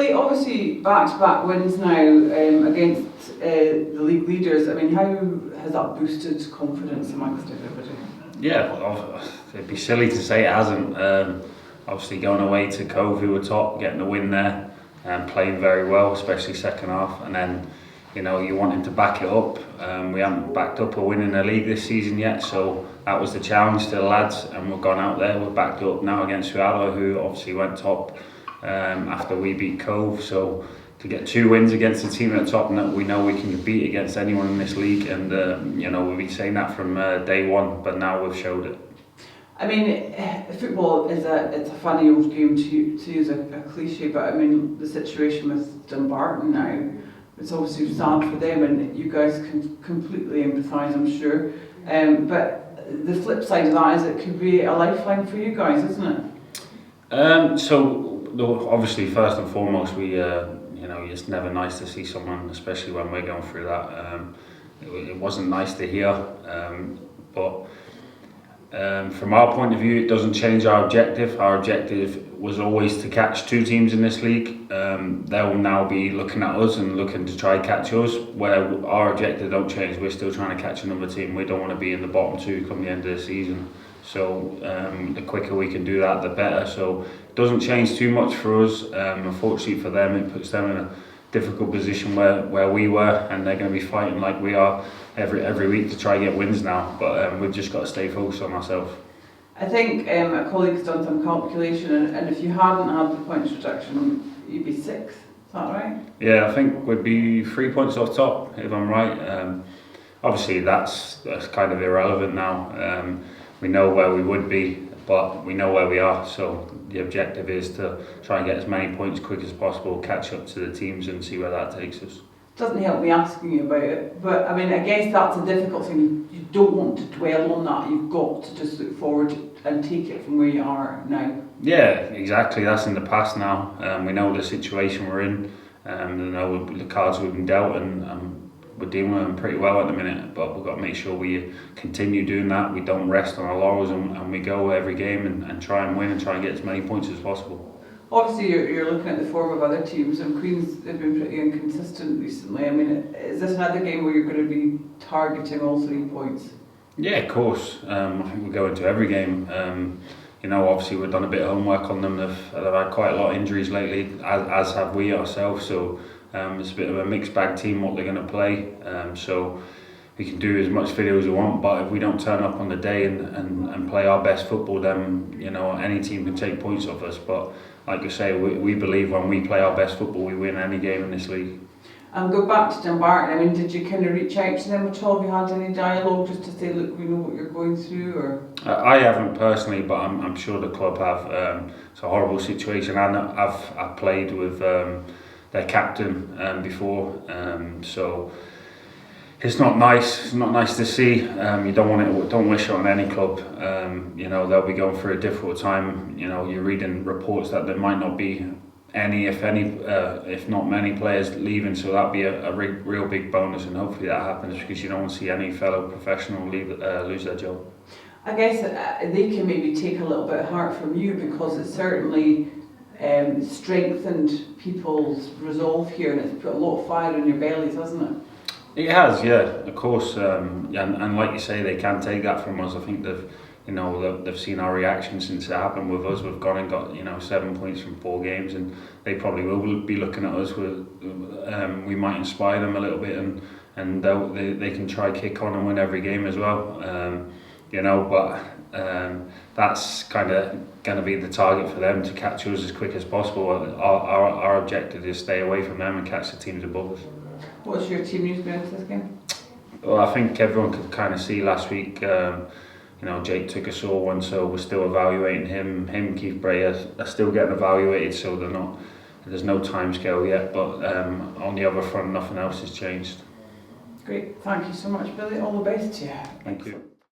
Billy, obviously back-to-back wins now against the league leaders. I mean, how has that boosted confidence amongst everybody? Yeah, well, it'd be silly to say it hasn't. Obviously going away to Cove, who were top, getting a win there, and playing very well, especially second half. And then, you know, you wanted to back it up. We haven't backed up a win in the league this season yet, so that was the challenge to the lads. And we've gone out there, we've backed it up now against Thistle, who obviously went top after we beat Cove. So to get 2 wins against a team at the top, and we know we can compete against anyone in this league. And you know, we've been saying that from day one, but now we've showed it. I mean, football is it's a funny old game to use a cliche, but I mean, the situation with Dumbarton now, it's obviously sad for them, and you guys can completely empathise, I'm sure. But the flip side of that is it could be a lifeline for you guys, isn't it? So obviously, first and foremost, we you know, it's never nice to see someone, especially when we're going through that. It wasn't nice to hear, but. From our point of view, it doesn't change our objective. Our objective was always to catch 2 teams in this league. They'll now be looking at us and looking to try catch us, where our objective don't change. We're still trying to catch another team. We don't want to be in the bottom 2 come the end of the season. So the quicker we can do that, the better. So it doesn't change too much for us. Unfortunately for them, it puts them in a difficult position where we were, and they're going to be fighting like we are every week to try and get wins now, but we've just got to stay focused on ourselves. I think a colleague's done some calculation, and if you hadn't had the points reduction, you'd be 6th, is that right? Yeah, I think we'd be 3 points off top, if I'm right. Obviously that's kind of irrelevant now. We know where we would be, but we know where we are, so the objective is to try and get as many points quick as possible, catch up to the teams and see where that takes us. Doesn't help me asking you about it, but I mean, I guess that's a difficult thing. You don't want to dwell on that. You've got to just look forward and take it from where you are now. Yeah, exactly. That's in the past now. We know the situation we're in. We know the cards we've been dealt, and we're dealing with them pretty well at the minute. But we've got to make sure we continue doing that. We don't rest on our laurels, and we go every game and try and win and try and get as many points as possible. Obviously, you're looking at the form of other teams, and Queen's have been pretty inconsistent recently. I mean, is this another game where you're going to be targeting all 3 points? Yeah, of course. I think we go into every game. You know, obviously we've done a bit of homework on them. They've had quite a lot of injuries lately, as have we ourselves. So it's a bit of a mixed bag team what they're going to play. So we can do as much video as we want, but if we don't turn up on the day and play our best football, then you know any team can take points off us. But like I say, we believe when we play our best football, we win any game in this league. And go back to Dumbarton. I mean, did you kind of reach out to them at all? Have you had any dialogue just to say, look, we know what you're going through? Or I haven't personally, but I'm sure the club have. It's a horrible situation, and I've played with their captain before, so. It's not nice. It's not nice to see. You don't wish it on any club. You know, they'll be going through a difficult time. You know, you're reading reports that there might not be any, if not many players leaving. So that'd be a real big bonus, and hopefully that happens because you don't want to see any fellow professional lose their job. I guess they can maybe take a little bit of heart from you because it's certainly strengthened people's resolve here, and it's put a lot of fire in your bellies, hasn't it? It has, yeah, of course, and like you say, they can take that from us. I think they've seen our reaction since it happened with us. We've gone and got 7 points from 4 games, and they probably will be looking at us. We might inspire them a little bit, and they can try kick on and win every game as well. But that's kind of going to be the target for them, to catch us as quick as possible. Our objective is stay away from them and catch the teams above us. What's your team news going into this game? Well, I think everyone could kind of see last week, Jake took a sore one, so we're still evaluating him, Keith Bray are still getting evaluated, so there's no time scale yet, but on the other front, nothing else has changed. Great, thank you so much, Billy. All the best to you. Thank you.